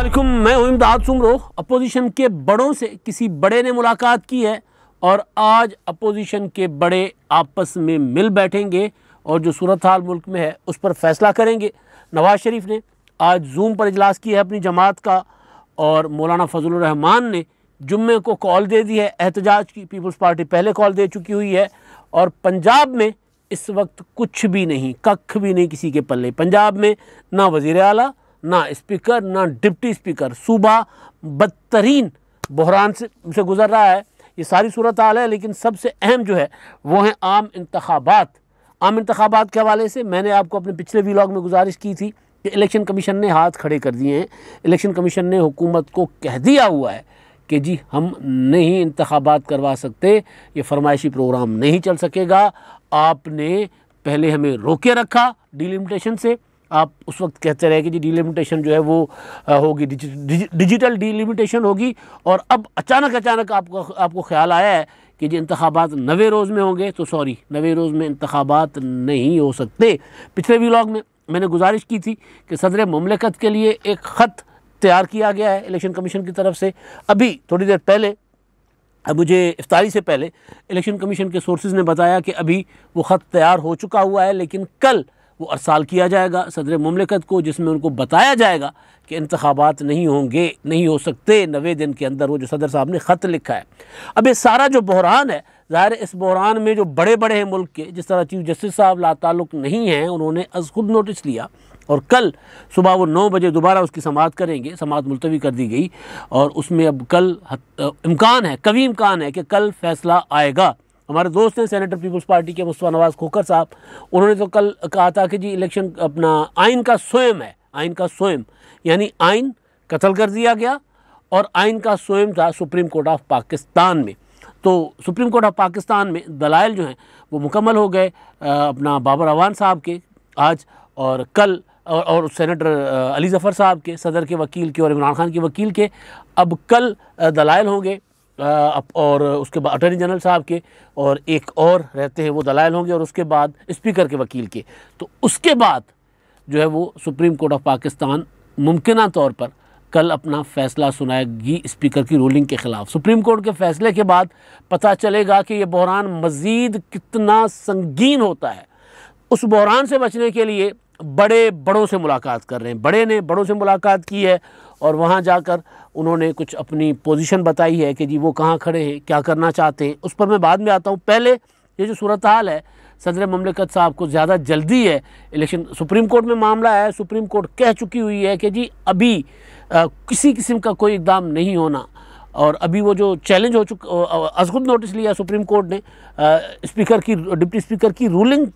अस्सलामुअलैकुम, मैं हूं इमदाद सुमरो। अपोजिशन के बड़ों से किसी बड़े ने मुलाकात की है और आज अपोजिशन के बड़े आपस में मिल बैठेंगे और जो सूरत हाल मुल्क में है उस पर फैसला करेंगे। नवाज शरीफ ने आज जूम पर इजलास किया है अपनी जमात का और मौलाना फजलुर रहमान ने जुम्मे को कॉल दे दी है एहतजाज की। पीपल्स पार्टी पहले कॉल दे चुकी हुई है और पंजाब में इस वक्त कुछ भी नहीं, कख भी नहीं किसी के पल्ले। पंजाब में ना वज़ीर आला, ना स्पीकर, ना डिप्टी स्पीकर। सूबा बदतरीन बहरान से गुजर रहा है। ये सारी सूरत हाल है, लेकिन सबसे अहम जो है वो है आम इंतखाबात। आम इंतखाबात के हवाले से मैंने आपको अपने पिछले व्लॉग में गुजारिश की थी कि इलेक्शन कमीशन ने हाथ खड़े कर दिए हैं। इलेक्शन कमीशन ने हुकूमत को कह दिया हुआ है कि जी हम नहीं इंतखाबात करवा सकते, ये फरमाइशी प्रोग्राम नहीं चल सकेगा। आपने पहले हमें रोके रखा डिलिमिटेशन से। आप उस वक्त कहते रहे कि जी डिलिमिटेशन जो है वो होगी, डिजिटल डिलिमिटेशन होगी, और अब अचानक आपको ख्याल आया है कि जी इंतखाबात 90 रोज़ में होंगे। तो सॉरी, 90 रोज़ में इंतखाबात नहीं हो सकते। पिछले व्लॉग में मैंने गुजारिश की थी कि सदर मुमलिकत के लिए एक ख़त तैयार किया गया है इलेक्शन कमीशन की तरफ से। अभी थोड़ी देर पहले, मुझे इफ्तारी से पहले इलेक्शन कमीशन के सोर्सेज ने बताया कि अभी वो ख़त तैयार हो चुका हुआ है, लेकिन कल वो अरसाल किया जाएगा सदर मुमलिकत को, जिसमें उनको बताया जाएगा कि इंतखाबात नहीं होंगे, नहीं हो सकते 90 दिन के अंदर। वो जो सदर साहब ने ख़त लिखा है। अब ये सारा जो बहरान है, ज़ाहिर इस बहरान में जो बड़े बड़े हैं मुल्क के, जिस तरह चीफ जस्टिस साहब लाताल्लुक़ नहीं हैं, उन्होंने अज़ खुद नोटिस लिया और कल सुबह वो 9 बजे दोबारा उसकी समाअत करेंगे। समाअत मुलतवी कर दी गई और उसमें अब कल इम्कान है, कवी इम्कान है कि कल फैसला आएगा। हमारे दोस्त हैं सेनेटर पीपल्स पार्टी के मुस्तफ़ा नवाज़ खोखर साहब, उन्होंने तो कल कहा था कि जी इलेक्शन अपना आइन का स्वयं है। आइन का स्वयं यानी आइन कत्ल कर दिया गया और आइन का स्वयं था सुप्रीम कोर्ट ऑफ पाकिस्तान में। तो सुप्रीम कोर्ट ऑफ पाकिस्तान में दलाइल जो हैं वो मुकम्मल हो गए अपना बाबर अवान साहब के आज और कल, और सेनेटर अली ज़फ़र साहब के, सदर के वकील के और इमरान खान के वकील के। अब कल दलाइल होंगे और उसके बाद अटॉर्नी जनरल साहब के, और एक और रहते हैं वो दलाइल होंगे, और उसके बाद स्पीकर के वकील के। तो उसके बाद जो है वो सुप्रीम कोर्ट ऑफ पाकिस्तान मुमकिना तौर पर कल अपना फ़ैसला सुनाएगी स्पीकर की रूलिंग के ख़िलाफ़। सुप्रीम कोर्ट के फ़ैसले के बाद पता चलेगा कि ये बहरान मज़ीद कितना संगीन होता है। उस बहरान से बचने के लिए बड़ों से मुलाकात कर रहे हैं। बड़े ने बड़ों से मुलाकात की है और वहाँ जाकर उन्होंने कुछ अपनी पोजीशन बताई है कि जी वो कहाँ खड़े हैं, क्या करना चाहते हैं। उस पर मैं बाद में आता हूँ। पहले ये जो सूरत हाल है, सदर मुमलिकत साहब को ज़्यादा जल्दी है। इलेक्शन सुप्रीम कोर्ट में मामला है, सुप्रीम कोर्ट कह चुकी हुई है कि जी अभी किसी किस्म का कोई इक़दाम नहीं होना। और अभी वो जो चैलेंज हो चुका, अज़ खुद नोटिस लिया सुप्रीम कोर्ट ने स्पीकर की, डिप्टी स्पीकर की रूलिंग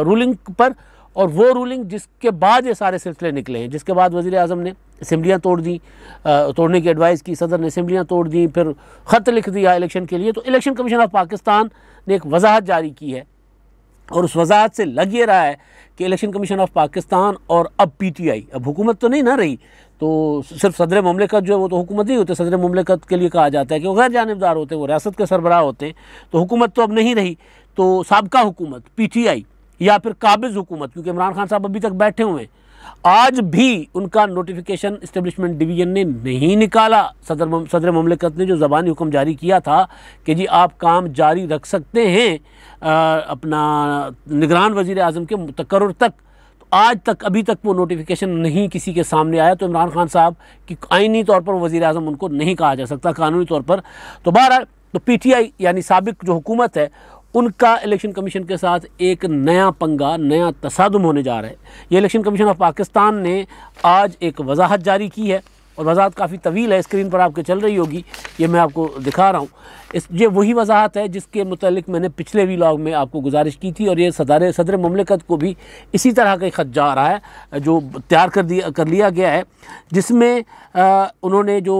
रूलिंग पर, और वो रूलिंग जिसके बाद ये सारे सिलसिले निकले हैं, जिसके बाद वज़ीर आज़म ने असम्बलियाँ तोड़ दी, तोड़ने की एडवाइस की, सदर ने असम्बलियाँ तोड़ दी, फिर ख़त लिख दिया इलेक्शन के लिए। तो इलेक्शन कमीशन ऑफ पाकिस्तान ने एक वजाहत जारी की है और उस वजाहत से लग ये रहा है कि इलेक्शन कमीशन ऑफ पाकिस्तान और अब PTI, अब हुकूमत तो नहीं ना रही, तो सिर्फ सदर मुमलिकत जो है वो तो हुकूमत नहीं होते। सदर मुमलिकत के लिए कहा जाता है कि वो गैर जानिबदार होते हैं, वो रियासत के सरबराह होते हैं। तो हुकूमत तो अब नहीं रही, तो साबका हुकूमत PTI या फिर काबिज़ हुकूमत, क्योंकि इमरान खान साहब अभी तक बैठे हुए हैं, आज भी उनका नोटिफिकेशन इस्टेब्लिशमेंट डिवीज़न ने नहीं निकाला। सदर मुमलिकत ने जो ज़बानी हुक्म जारी किया था कि जी आप काम जारी रख सकते हैं अपना निगरान वज़ीर आज़म के तकर्रुर तक, तो आज तक अभी तक वो नोटिफिकेशन नहीं किसी के सामने आया। तो इमरान खान साहब की आइनी तौर पर वज़ीर आज़म उनको नहीं कहा जा सकता, कानूनी तौर पर। तो बहरहाल तो PTI यानी साबिक जो हुकूमत है, उनका इलेक्शन कमीशन के साथ एक नया पंगा, नया तसादुम होने जा रहा है। ये इलेक्शन कमीशन ऑफ पाकिस्तान ने आज एक वजाहत जारी की है और वजाहत काफ़ी तवील है, स्क्रीन पर आपके चल रही होगी, ये मैं आपको दिखा रहा हूँ। ये वही वजाहत है जिसके मुतालिक मैंने पिछले व्लॉग में आपको गुजारिश की थी, और ये सदर मुमलिकत को भी इसी तरह का ख़त जा रहा है जो तैयार कर लिया गया है, जिसमें उन्होंने जो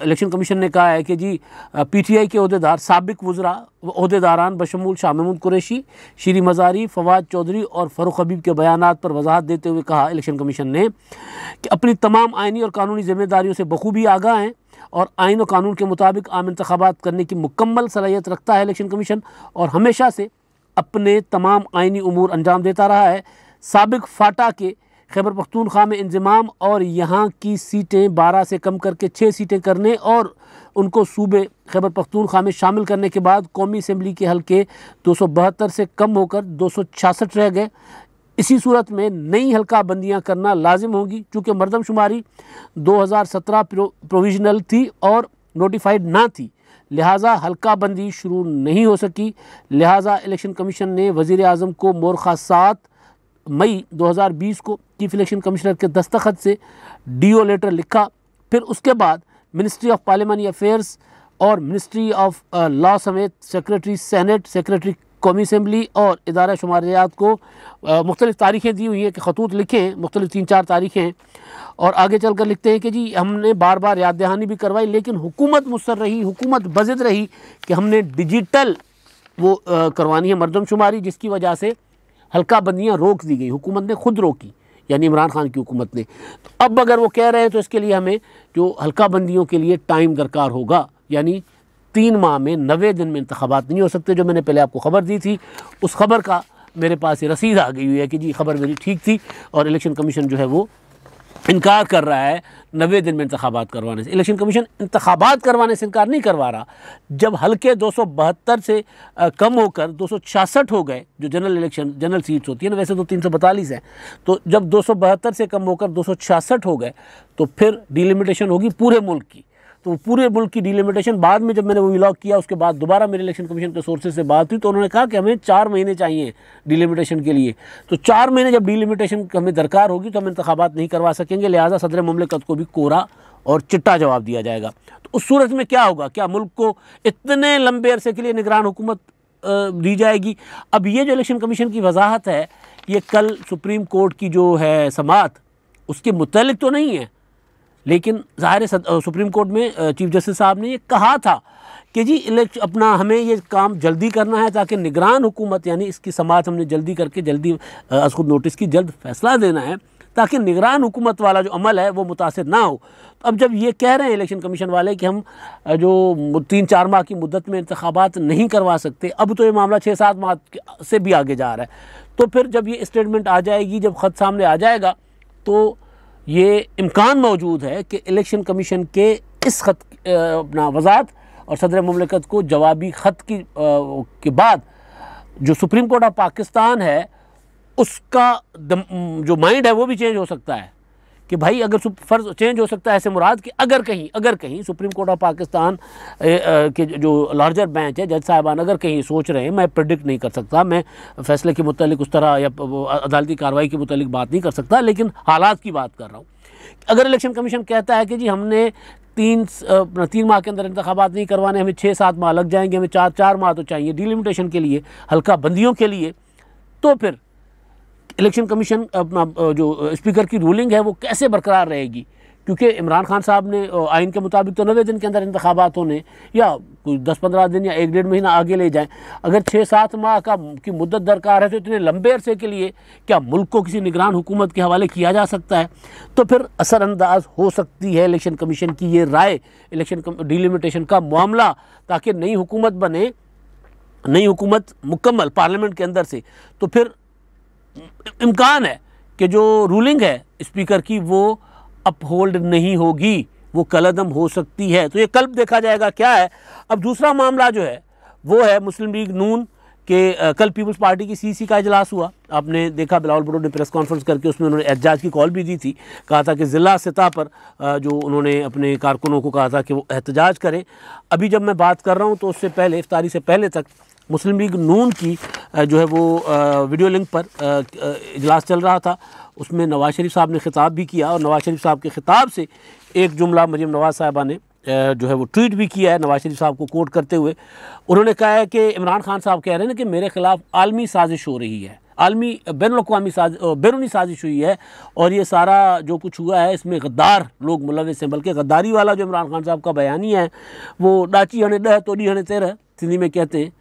इलेक्शन कमीशन ने कहा है कि जी PTI के अहदेदार, साबिक वज़रा अहदेदारान बशमूल शाह महमूद कुरैशी, शीरी मज़ारी, फवाद चौधरी और फ़ारूक हबीब के बयानात पर वजाहत देते हुए कहा इलेक्शन कमीशन ने कि अपनी तमाम आइनी और कानूनी ज़िम्मेदारियों से बखूबी आगाह हैं और आइन और कानून के मुताबिक आम इंतखाबात करने की मुकम्मल सलाहियत रखता है इलेक्शन कमीशन, और हमेशा से अपने तमाम आइनी उमूर अंजाम देता रहा है। साबिक फाटा के खैबर पख्तूनख्वा में इंज़माम और यहाँ की सीटें 12 से कम करके 6 सीटें करने और उनको सूबे खैबर पख्तूनख्वा में शामिल करने के बाद कौमी असम्बली के हल्के 272 से कम होकर 266 रह गए। इसी सूरत में नई हल्का बंदियाँ करना लाजिम होगी, चूँकि मरदमशुमारी 2017 प्रोविजनल थी और नोटिफाइड ना थी, लिहाजा हल्का बंदी शुरू नहीं हो सकी। लिहाजा इलेक्शन कमीशन ने वज़ीर आज़म को मोरखा 7 मई 2020 को चीफ इलेक्शन कमिश्नर के दस्तखत से डीओ लेटर लिखा। फिर उसके बाद मिनिस्ट्री ऑफ पार्लियामानी अफेयर्स और मिनिस्ट्री ऑफ लॉ समेत सेक्रेटरी सेनेट, सेक्रेटरी कौमी असम्बली और इदारा शुमारियात को मुख्तलिफ़ तारीखें दी हुई हैं कि खतूत लिखें, मुख्तलिफ़ 3-4 तारीखें हैं। और आगे चल कर लिखते हैं कि जी हमने बार बार याद दहानी भी करवाई, लेकिन हुकूमत मुस्तर रही, हुकूमत बज़िद रही कि हमने डिजिटल वो करवानी है मरदमशुमारी, जिसकी वजह से हल्का बंदियाँ रोक दी गई, हुकूमत ने खुद रोकी, यानी इमरान खान की हुकूमत ने। तो अब अगर वो कह रहे हैं तो इसके लिए हमें जो हल्का बंदियों के लिए टाइम दरकार होगा, यानी 3 माह में 90 दिन में इंतखाबात नहीं हो सकते। जो मैंने पहले आपको ख़बर दी थी, उस खबर का मेरे पास ये रसीद आ गई हुई है कि जी खबर मेरी ठीक थी और इलेक्शन कमीशन जो है वो इनकार कर रहा है 90 दिन में इंतखाबात करवाने से। इलेक्शन कमीशन इंतखाबात करवाने से इनकार नहीं करवा रहा। जब हल्के 272 से कम होकर 266 हो गए, जो जनरल सीट्स होती है ना, वैसे तो 342 है, तो जब 272 से कम होकर 266 हो गए तो फिर डिलिमिटेशन होगी पूरे मुल्क की। तो पूरे मुल्क की डिलिमिटेशन बाद में जब मैंने वो व्लॉग किया, उसके बाद दोबारा मेरे इलेक्शन कमीशन के सोर्सेज से बात हुई तो उन्होंने कहा कि हमें 4 महीने चाहिए डिलिमिटेशन के लिए। तो 4 महीने जब डिलिमिटेशन हमें दरकार होगी तो हम इंतखाबात नहीं करवा सकेंगे, लिहाजा सदर मुमलिकत को भी कोरा और चिट्टा जवाब दिया जाएगा। तो उस सूरत में क्या होगा? क्या मुल्क को इतने लंबे अरसे के लिए निगरान हुकूमत दी जाएगी? अब ये जो इलेक्शन कमीशन की वजाहत है, ये कल सुप्रीम कोर्ट की जो है समाअत, उसके मुतल्लिक तो नहीं है, लेकिन ज़ाहिर सुप्रीम कोर्ट में चीफ जस्टिस साहब ने ये कहा था कि जी अपना हमें ये काम जल्दी करना है ताकि निगरान हुकूमत, यानी इसकी समाअत हमने जल्दी करके जल्दी खुद नोटिस की जल्द फैसला देना है ताकि निगरान हुकूमत वाला जो अमल है वो मुतासिर ना हो। तो अब जब ये कह रहे हैं इलेक्शन कमीशन वाले कि हम जो 3-4 माह की मुद्दत में इंतखाबात नहीं करवा सकते, अब तो ये मामला 6-7 माह से भी आगे जा रहा है। तो फिर जब ये स्टेटमेंट आ जाएगी, जब ख़त सामने आ जाएगा, तो ये इम्कान मौजूद है कि इलेक्शन कमीशन के इस ख़त अपना वजाहत और सदर मुमलिकत को जवाबी ख़त के बाद जो सुप्रीम कोर्ट ऑफ पाकिस्तान है उसका जो माइंड है वो भी चेंज हो सकता है कि भाई अगर फ़र्ज़ चेंज हो सकता है, ऐसे मुराद कि अगर कहीं सुप्रीम कोर्ट ऑफ पाकिस्तान के जो लार्जर बेंच है, जज साहिबान अगर कहीं सोच रहे हैं, मैं प्रेडिक्ट नहीं कर सकता, मैं फ़ैसले के मुतालिक उस तरह या अदालती कार्रवाई के मुतालिक बात नहीं कर सकता, लेकिन हालात की बात कर रहा हूँ। अगर इलेक्शन कमीशन कहता है कि जी हमने 3 माह के अंदर इंतखाबात नहीं करवाने, हमें 6-7 माह लग जाएंगे, हमें 4 माह तो चाहिए डिलिमिटेशन के लिए, हल्का बंदियों के लिए, तो फिर इलेक्शन कमीशन अपना जो स्पीकर की रूलिंग है वो कैसे बरकरार रहेगी? क्योंकि इमरान खान साहब ने आइन के मुताबिक तो 90 दिन के अंदर इंतखाबात होने, या कोई 10-15 दिन या 1-1.5 महीना आगे ले जाएं। अगर 6-7 माह की मुद्दत दरकार है तो इतने लंबे अरसे के लिए क्या मुल्क को किसी निगरान हुकूमत के हवाले किया जा सकता है? तो फिर असरअंदाज हो सकती है इलेक्शन कमीशन की ये राय, इलेक्शन डिलिमिटेशन का मामला, ताकि नई हुकूमत बने, नई हुकूमत मुकम्मल पार्लियामेंट के अंदर से, तो फिर इम्कान है कि जो रूलिंग है स्पीकर की वो अपहोल्ड नहीं होगी, वो कलअदम हो सकती है। तो ये कल देखा जाएगा क्या है। अब दूसरा मामला जो है वो है मुस्लिम लीग नून के कल पीपल्स पार्टी की सीसी का इजलास हुआ। आपने देखा बिलावल भुट्टो ने प्रेस कॉन्फ्रेंस करके उसमें उन्होंने एहतजाज की कॉल भी दी थी, कहा था कि ज़िला सतह पर जो उन्होंने अपने कारकुनों को कहा था कि वो एहतजाज करें। अभी जब मैं बात कर रहा हूँ तो उससे पहले, इफ्तारी से पहले तक मुस्लिम लीग नून की जो है वो वीडियो लिंक पर इजलास चल रहा था। उसमें नवाज शरीफ साहब ने खिताब भी किया और नवाज शरीफ साहब के खिताब से एक जुमला मरीम नवाज साहबा ने जो है वो ट्वीट भी किया है नवाज शरीफ साहब को कोट करते हुए। उन्होंने कहा है कि इमरान खान साहब कह रहे हैं कि मेरे ख़िलाफ़ आलमी साजिश हो रही है, आलमी बैनुल-अक़वामी बैरूनी साजिश हुई है और ये सारा जो कुछ हुआ है इसमें गद्दार लोग मुलव्वस हैं। बल्कि गद्दारी वाला जो इमरान खान साहब का बयानी है वो डाची हने 10 तोड़ी हने 13 सिंधी में कहते हैं,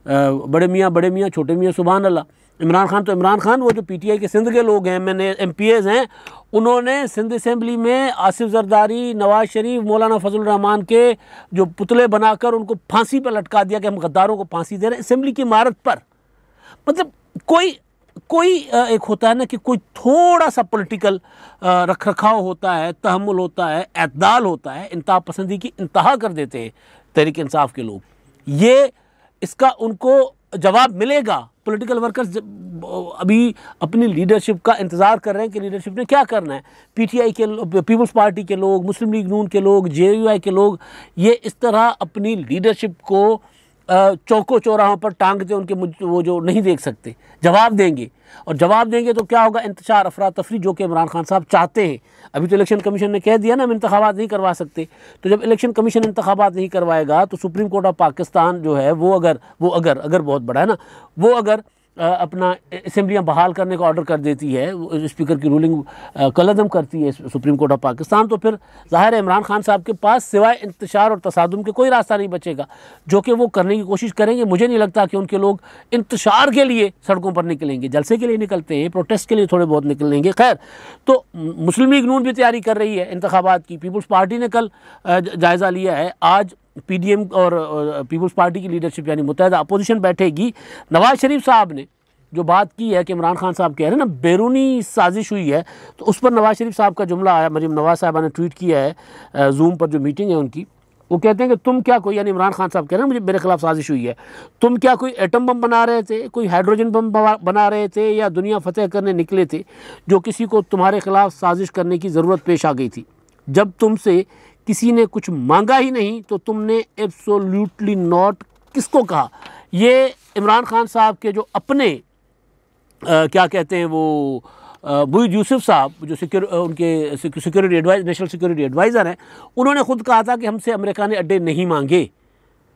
बड़े मियाँ छोटे मियाँ सुभान अल्लाह। इमरान खान वो जो पीटीआई के सिंध के लोग हैं, मैंने एमपीएज़ हैं, उन्होंने सिंध असेंबली में आसिफ जरदारी, नवाज शरीफ, मौलाना फजल रहमान के जो पुतले बनाकर उनको फांसी पर लटका दिया कि हम गद्दारों को फांसी दे रहे हैं असेंबली की इमारत पर। मतलब कोई एक होता है ना कि कोई थोड़ा सा पॉलिटिकल रख रखाव होता है, तहम्मुल होता है, एतदाल होता है, इंतहा पसंदी की इंतहा कर देते हैं तहरीक इंसाफ के लोग। ये इसका उनको जवाब मिलेगा। पॉलिटिकल वर्कर्स अभी अपनी लीडरशिप का इंतज़ार कर रहे हैं कि लीडरशिप ने क्या करना है। पीटीआई के, पीपल्स पार्टी के लोग, मुस्लिम लीग नून के लोग, जेयूआई के लोग ये इस तरह अपनी लीडरशिप को चौकों चौराहों पर टांगते, उनके वो जो नहीं देख सकते जवाब देंगे, और जवाब देंगे तो क्या होगा, इंतशार, अफरा तफरी, जो कि इमरान खान साहब चाहते हैं। अभी तो इलेक्शन कमीशन ने कह दिया ना हम इंतखाबात नहीं करवा सकते। तो जब इलेक्शन कमीशन इंतखाबात नहीं करवाएगा तो सुप्रीम कोर्ट ऑफ पाकिस्तान जो है वो अगर बहुत बड़ा है ना, वो अगर अपना असेंबलियाँ बहाल करने का ऑर्डर कर देती है, स्पीकर की रूलिंग कलअदम करती है सुप्रीम कोर्ट ऑफ पाकिस्तान, तो फिर ज़ाहिर है इमरान खान साहब के पास सिवाय इंतशार और तसादुम के कोई रास्ता नहीं बचेगा, जो कि वो करने की कोशिश करेंगे। मुझे नहीं लगता कि उनके लोग इंतशार के लिए सड़कों पर निकलेंगे, जलसे के लिए निकलते हैं, प्रोटेस्ट के लिए थोड़े बहुत निकलेंगे। खैर, तो मुस्लिम लीग नून भी तैयारी कर रही है इंतखाबात की। पीपल्स पार्टी ने कल जायज़ा लिया है। आज पीडीएम और पीपल्स पार्टी की लीडरशिप यानी मुत्तहिदा अपोजिशन बैठेगी। नवाज शरीफ साहब ने जो बात की है कि इमरान खान साहब कह रहे हैं ना बैरूनी साजिश हुई है, तो उस पर नवाज शरीफ साहब का जुमला आया। मरीम नवाज साहबा ने ट्वीट किया है जूम पर जो मीटिंग है उनकी, वो कहते हैं कि तुम क्या कोई, यानी इमरान खान साहब कह रहे हैं मुझे मेरे खिलाफ साजिश हुई है, तुम क्या कोई एटम बम बना रहे थे, कोई हाइड्रोजन बम बना रहे थे, या दुनिया फतेह करने निकले थे, जो किसी को तुम्हारे खिलाफ साजिश करने की ज़रूरत पेश आ गई थी। जब तुमसे किसी ने कुछ मांगा ही नहीं तो तुमने एब्सोल्यूटली नॉट किसको कहा। ये इमरान खान साहब के जो अपने क्या कहते हैं वो मुईद यूसुफ साहब जो उनके security adviser, national security adviser हैं, उन्होंने खुद कहा था कि हमसे अमेरिका ने अड्डे नहीं मांगे।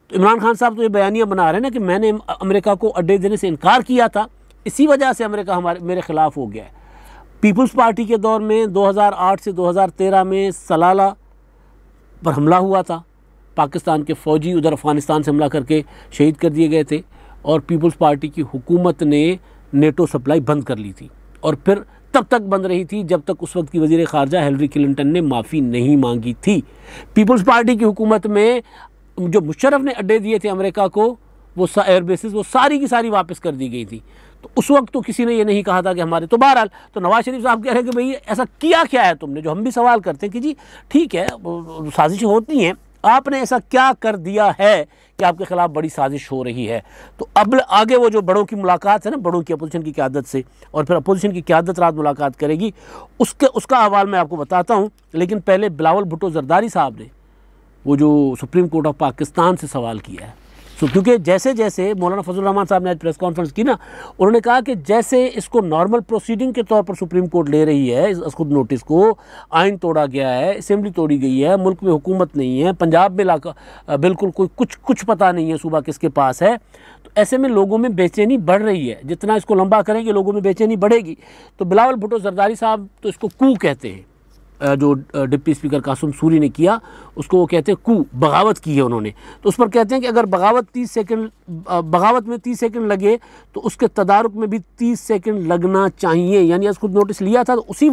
तो इमरान खान साहब तो ये बयानियाँ बना रहे हैं ना कि मैंने अमेरिका को अड्डे देने से इनकार किया था, इसी वजह से अमेरिका मेरे ख़िलाफ़ हो गया है। पीपल्स पार्टी के दौर में 2008 से 2013 में सलाला पर हमला हुआ था, पाकिस्तान के फ़ौजी उधर अफ़गानिस्तान से हमला करके शहीद कर दिए गए थे, और पीपल्स पार्टी की हुकूमत ने नेटो सप्लाई बंद कर ली थी, और फिर तब तक बंद रही थी जब तक उस वक्त की वज़ीर ख़ारजा हिलरी क्लिंटन ने माफ़ी नहीं मांगी थी। पीपल्स पार्टी की हुकूमत में जो मुशर्रफ ने अड्डे दिए थे अमेरिका को, वो एयर बेसिस, वो सारी की सारी वापस कर दी गई थी। तो उस वक्त तो किसी ने ये नहीं कहा था कि हमारे, तो बहरहाल तो नवाज शरीफ साहब कह रहे हैं कि भाई ऐसा किया क्या है तुमने, जो हम भी सवाल करते हैं कि जी ठीक है साजिशें होती हैं, आपने ऐसा क्या कर दिया है कि आपके खिलाफ बड़ी साजिश हो रही है। तो अब आगे वो जो बड़ों की मुलाकात है ना, बड़ों की अपोजिशन की क़यादत से, और फिर अपोजिशन की क़यादत रात मुलाकात करेगी, उसका अहवाल मैं आपको बताता हूँ। लेकिन पहले बिलावल भुट्टो जरदारी साहब ने वो जो सुप्रीम कोर्ट ऑफ पाकिस्तान से सवाल किया है, क्योंकि जैसे जैसे मौलाना फजल रहमान साहब ने आज प्रेस कॉन्फ्रेंस की ना, उन्होंने कहा कि जैसे इसको नॉर्मल प्रोसीडिंग के तौर पर सुप्रीम कोर्ट ले रही है, इस खुद नोटिस को, आइन तोड़ा गया है, असेंबली तोड़ी गई है, मुल्क में हुकूमत नहीं है, पंजाब में बिल्कुल कोई कुछ पता नहीं है सूबा किसके पास है, तो ऐसे में लोगों में बेचैनी बढ़ रही है। जितना इसको लंबा करेंगे लोगों में बेचैनी बढ़ेगी। तो बिलावल भुट्टो जरदारी साहब तो इसको कू कहते हैं, जो डिप्टी स्पीकर कासिम सूरी ने किया उसको वो कहते हैं कू, बगावत की है उन्होंने। तो उस पर कहते हैं कि अगर बगावत में 30 सेकंड लगे तो उसके तदारुक में भी 30 सेकंड लगना चाहिए। यानी आज खुद नोटिस लिया था तो उसी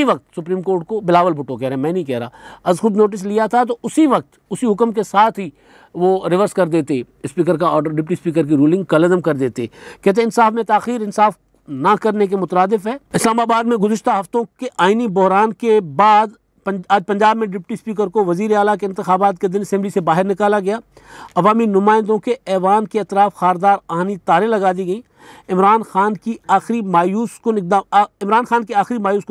वक्त सुप्रीम कोर्ट को, बिलावल भुट्टो कह रहे हैं, मैं नहीं कह रहा, आज खुद नोटिस लिया था तो उसी वक्त उसी हुक्म के साथ ही वो रिवर्स कर देते, स्पीकर का ऑर्डर, डिप्टी स्पीकर की रूलिंग कलअदम कर देते। कहते हैं इंसाफ में ताख़ीर इंसाफ ना करने के मुतरादिफ है। इस्लामाबाद में गुज़िश्ता हफ्तों के आइनी बहरान के बाद आज पंजाब में डिप्टी स्पीकर को वज़ीर आला के इंतखाबात के दिन असेंबली से बाहर निकाला गया। अवामी नुमाइंदों के ऐवान के अतराफ खारदार आहनी तारें लगा दी गई। इमरान खान की आखिरी मायूस कुन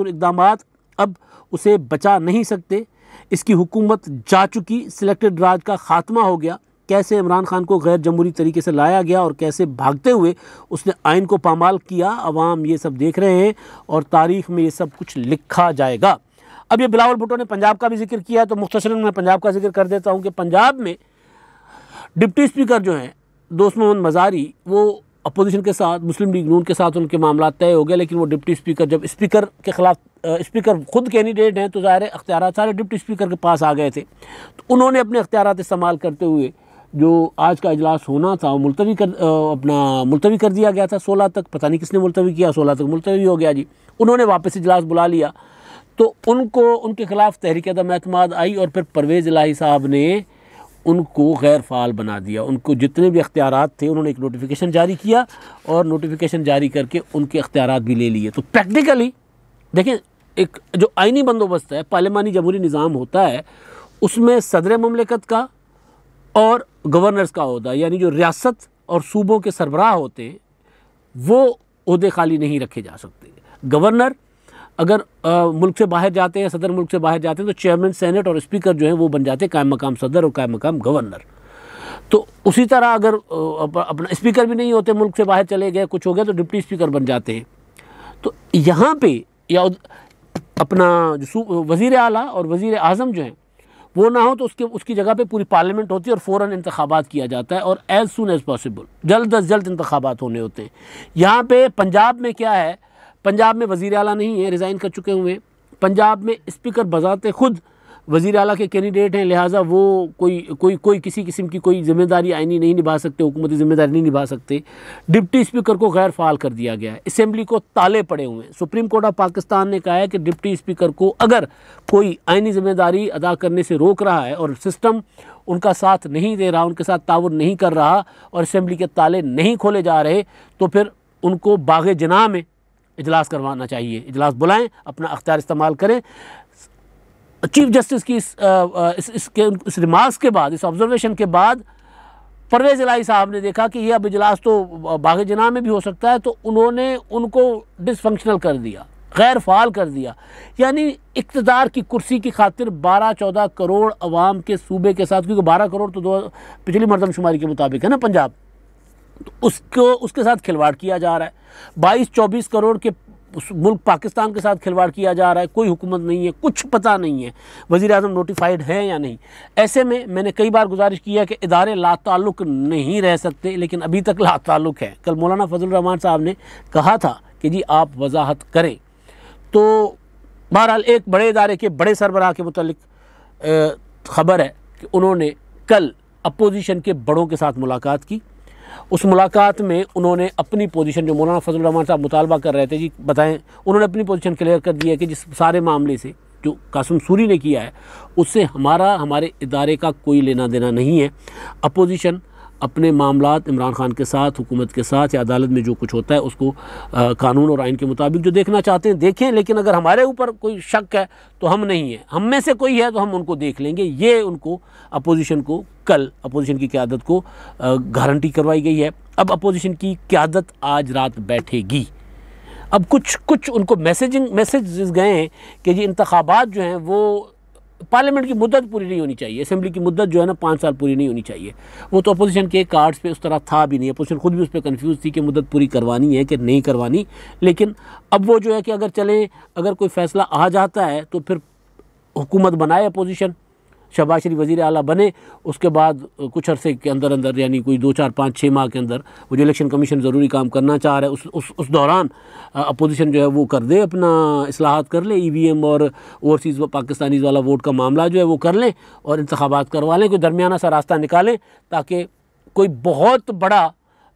इक़दामात अब उसे बचा नहीं सकते। इसकी हुकूमत जा चुकी, सिलेक्टेड राज का खात्मा हो गया। कैसे इमरान खान को गैर जमहूरी तरीके से लाया गया और कैसे भागते हुए उसने आइन को पामाल किया, अवाम ये सब देख रहे हैं और तारीख़ में ये सब कुछ लिखा जाएगा। अब ये बिलावल भुट्टो ने पंजाब का भी जिक्र किया है, तो मुख्तसरन मैं पंजाब का जिक्र कर देता हूँ कि पंजाब में डिप्टी स्पीकर जो हैं दोस्त मोहम्मद मज़ारी, वो अपोजिशन के साथ, मुस्लिम लीग नून के साथ उनके मामला तय हो गए, लेकिन वो डिप्टी स्पीकर, जब स्पीकर के ख़िलाफ़ स्पीकर खुद कैंडिडेट हैं तो ज़ाहिर अख्तियारात सारे डिप्टी स्पीकर के पास आ गए थे। तो उन्होंने अपने अख्तियारात इस्तेमाल करते हुए जो आज का इजलास होना था वो मुलतवी कर दिया गया था 16 तक। पता नहीं किसने मुलतवी किया, 16 तक मुलतवी हो गया जी। उन्होंने वापस इजलास बुला लिया तो उनके ख़िलाफ़ तहरीक अदम एतमाद आई और फिर परवेज़ इलाही साहब ने उनको गैर फ़ाल बना दिया। उनको जितने भी अख्तियारात थे उन्होंने एक नोटिफिकेशन जारी किया और नोटिफिकेशन जारी करके उनके अख्तियारात भी ले लिए। तो प्रैक्टिकली देखें, एक जो आइनी बंदोबस्त है, पार्लिमानी जमहूरी निज़ाम होता है, उसमें सदर मुमलिकत का और गवर्नर्स का ओहदा, यानी जो रियासत और सूबों के सरबराह होते हैं वो ओहदे खाली नहीं रखे जा सकते। गवर्नर अगर मुल्क से बाहर जाते हैं, सदर मुल्क से बाहर जाते हैं, तो चेयरमैन सेनेट और स्पीकर जो है वो बन जाते हैं कायम मकाम सदर और कायम मकाम गवर्नर। तो उसी तरह अगर अपना स्पीकर भी नहीं होते, मुल्क से बाहर चले गए, कुछ हो गया, तो डिप्टी स्पीकर बन जाते हैं। तो यहाँ पे या अपना जो वज़ीर आला और वज़ीर आज़म जो हैं वो ना हो, तो उसकी जगह पे पूरी पार्लियामेंट होती है और फ़ौरन इंतखाबात किया जाता है और एज़ सून एज़ पॉसिबल जल्द अज जल्द इंतखाबात होने होते हैं। यहाँ पे पंजाब में क्या है, पंजाब में वज़ीर आला नहीं है, रिज़ाइन कर चुके हुए। पंजाब में स्पीकर बज़ाते खुद वज़ीर आला के कैंडिडेट हैं, लिहाजा वो कोई किसी किस्म की कोई ज़िम्मेदारी आइनी नहीं निभा सकते, हुकूमती ज़िम्मेदारी नहीं निभा सकते। डिप्टी स्पीकर को गैर फ़ाल कर दिया गया है। असेंबली को ताले पड़े हुए हैं। सुप्रीम कोर्ट ऑफ पाकिस्तान ने कहा है कि डिप्टी स्पीकर को अगर कोई आइनी ज़िम्मेदारी अदा करने से रोक रहा है और सिस्टम उनका साथ नहीं दे रहा, उनके साथ ताउन नहीं कर रहा और असेंबली के ताले नहीं खोले जा रहे, तो फिर उनको बाग़े जनाह में इजलास करवाना चाहिए। इजलास बुलाएं, अपना अख्तियार इस्तेमाल करें। चीफ जस्टिस की इस रिमार्क्स के बाद, इस ऑब्जर्वेशन के बाद परवेज़ इलाही साहब ने देखा कि ये अब इजलास तो बाग़े जनाह में भी हो सकता है, तो उन्होंने उनको डिसफंक्शनल कर दिया, गैर फ़ाल कर दिया। यानी इक़्तिदार की कुर्सी की खातिर 12-14 करोड़ अवाम के सूबे के साथ, क्योंकि 12 करोड़ तो पिछली मरदमशुमारी के मुताबिक है ना पंजाब, तो उसके साथ खिलवाड़ किया जा रहा है। 22-24 करोड़ के मुल्क पाकिस्तान के साथ खिलवाड़ किया जा रहा है। कोई हुकूमत नहीं है, कुछ पता नहीं है वज़ीर आज़म नोटिफाइड है या नहीं। ऐसे में मैंने कई बार गुजारिश की है कि इदारे लाताल्लुक़ नहीं रह सकते, लेकिन अभी तक लाताल्लुक़ है। कल मौलाना फजल रहमान साहब ने कहा था कि जी आप वजाहत करें। तो बहरहाल एक बड़े इदारे के बड़े सरबराह के मुतल्लिक़ ख़बर है कि उन्होंने कल अपोजिशन के बड़ों के साथ मुलाकात की। उस मुलाकात में उन्होंने अपनी पोजीशन, जो मौलाना फजल रहमान साहब मुतालबा कर रहे थे, जी बताएं, उन्होंने अपनी पोजीशन क्लियर कर दी है कि जिस सारे मामले से जो कासिम सूरी ने किया है उससे हमारे इदारे का कोई लेना देना नहीं है। अपोजिशन अपने मामलात इमरान खान के साथ, हुकूमत के साथ या अदालत में जो कुछ होता है उसको कानून और आइन के मुताबिक जो देखना चाहते हैं देखें, लेकिन अगर हमारे ऊपर कोई शक है तो हम नहीं हैं, हम में से कोई है तो हम उनको देख लेंगे। ये उनको अपोजिशन को कल अपोजिशन की क़यादत को गारंटी करवाई गई है। अब अपोजिशन की क़यादत आज रात बैठेगी। अब कुछ उनको मैसेज गए हैं कि जी इंतखाबात जो हैं वो, पार्लियामेंट की मुद्दत पूरी नहीं होनी चाहिए, असेंबली की मुद्दत जो है ना 5 साल पूरी नहीं होनी चाहिए। वो तो अपोजिशन के कार्ड्स पे उस तरह था भी नहीं, अपोजिशन खुद भी उस पर कन्फ्यूज़ थी कि मुद्दत पूरी करवानी है कि नहीं करवानी। लेकिन अब वो जो है कि अगर कोई फ़ैसला आ जाता है तो फिर हुकूमत बनाए अपोजिशन, शहबाज शरीफ वज़ीर आला बने, उसके बाद कुछ अरसे के अंदर यानी कोई 2, 4, 5, 6 माह के अंदर वो जो इलेक्शन कमीशन ज़रूरी काम करना चाह रहा है उस दौरान अपोजिशन जो है वो कर दे, अपना इस्लाहात कर ले, EVM और ओवरसीज़ पाकिस्तानीज़ वाला वोट का मामला जो है वो कर लें और इंतखाबात करवा लें, कोई दरमियाना सा रास्ता निकालें ताकि कोई बहुत बड़ा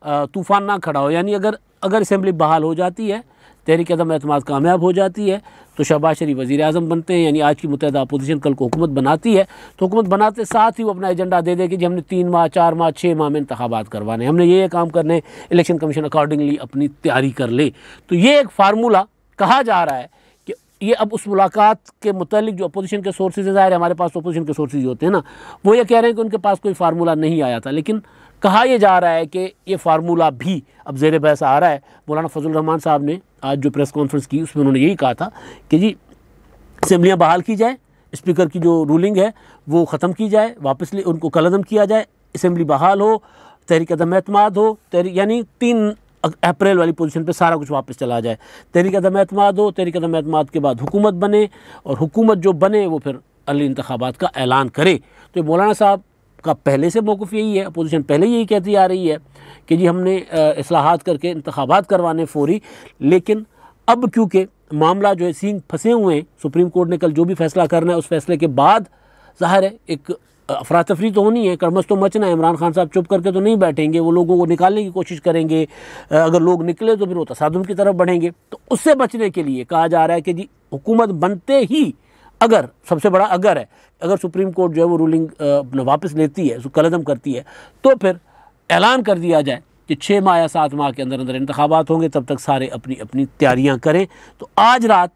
तूफ़ान ना खड़ा हो। यानी अगर असेंबली बहाल हो जाती है, तहरीक अदम एतमाद कामयाब हो जाती है, तो शहबाज शरीफ वज़ीर आज़म बनते हैं, यानी आज की मुत्तहिदा अपोजिशन कल को हुकूमत बनाती है, तो हुकूमत बनाते साथ ही वो अपना एजेंडा दे दे कि हमने 3 माह, 4 माह, 6 माह में इंतखाबात करवाने, हमने ये काम करने, इलेक्शन कमीशन अकॉर्डिंगली अपनी तैयारी कर ले। तो ये एक फार्मूला कहा जा रहा है कि ये अब उस मुलाकात के मुतालिक जो अपोजिशन के सोर्सेज ज़ाहिर है, हमारे पास अपोजिशन के सोर्सेज होते हैं ना, वो ये कह रहे हैं कि उनके पास कोई फार्मूला नहीं आया था, लेकिन कहा यह जा रहा है कि ये फार्मूला भी अब ज़ेर बहस आ रहा है। मौलाना फजल रहमान साहब ने आज जो प्रेस कॉन्फ्रेंस की उसमें उन्होंने यही कहा था कि जी असेंबलियाँ बहाल की जाए, स्पीकर की जो रूलिंग है वो ख़त्म की जाए, वापस उनको कलअदम किया जाए, असेंबली बहाल हो, तहरीक अदम एतमाद हो, यानी 3 अप्रैल वाली पोजीशन पे सारा कुछ वापस चला जाए, तहरीक अदम एतमाद हो, तहरीक अदम एतमाद के बाद हुकूमत बने और हुकूमत जो बने वो फिर अली इंतखाबात का ऐलान करे। तो मौलाना साहब का पहले से मौक़िफ़ यही है, अपोजिशन पहले यही कहती आ रही है कि जी हमने इस्लाहात करके इंतखाबात करवाने फ़ौरी, लेकिन अब क्योंकि मामला जो है सींग फंसे हुए हैं, सुप्रीम कोर्ट ने कल जो भी फ़ैसला करना है उस फैसले के बाद ज़ाहिर है एक अफरा तफरी तो होनी है, कड़मस तो मचना है। इमरान खान साहब चुप करके तो नहीं बैठेंगे, वो लोगों को निकालने की कोशिश करेंगे, अगर लोग निकले तो फिर वो तसादुम की तरफ बढ़ेंगे। तो उससे बचने के लिए कहा जा रहा है कि जी हुकूमत बनते ही अगर, सबसे बड़ा अगर है, अगर सुप्रीम कोर्ट जो है वो रूलिंग अपना वापस लेती है, उसको कलअदम करती है, तो फिर ऐलान कर दिया जाए कि 6 माह या 7 माह के अंदर अंदर इंतखाबात होंगे, तब तक सारे अपनी अपनी तैयारियां करें। तो आज रात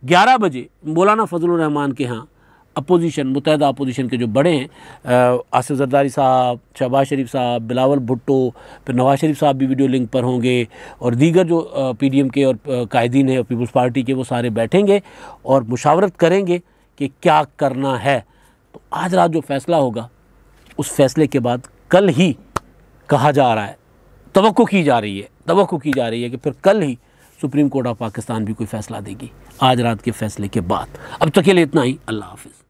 11 बजे मौलाना फजलुर रहमान के यहाँ अपोजिशन, मुत्तहदा अपोजिशन के जो बड़े हैं, आसिफ जरदारी साहब, शहबाज शरीफ साहब, बिलावल भुट्टो, फिर नवाज शरीफ साहब भी वीडियो लिंक पर होंगे, और दीगर जो PDM के और कायदीन हैं पीपल्स पार्टी के, वो सारे बैठेंगे और मुशावरत करेंगे कि क्या करना है। तो आज रात जो फैसला होगा, उस फैसले के बाद कल ही कहा जा रहा है, तवक्को की जा रही है कि फिर कल ही सुप्रीम कोर्ट ऑफ पाकिस्तान भी कोई फ़ैसला देगी, आज रात के फैसले के बाद। अब तक के लिए इतना ही। अल्लाह हाफ़िज़।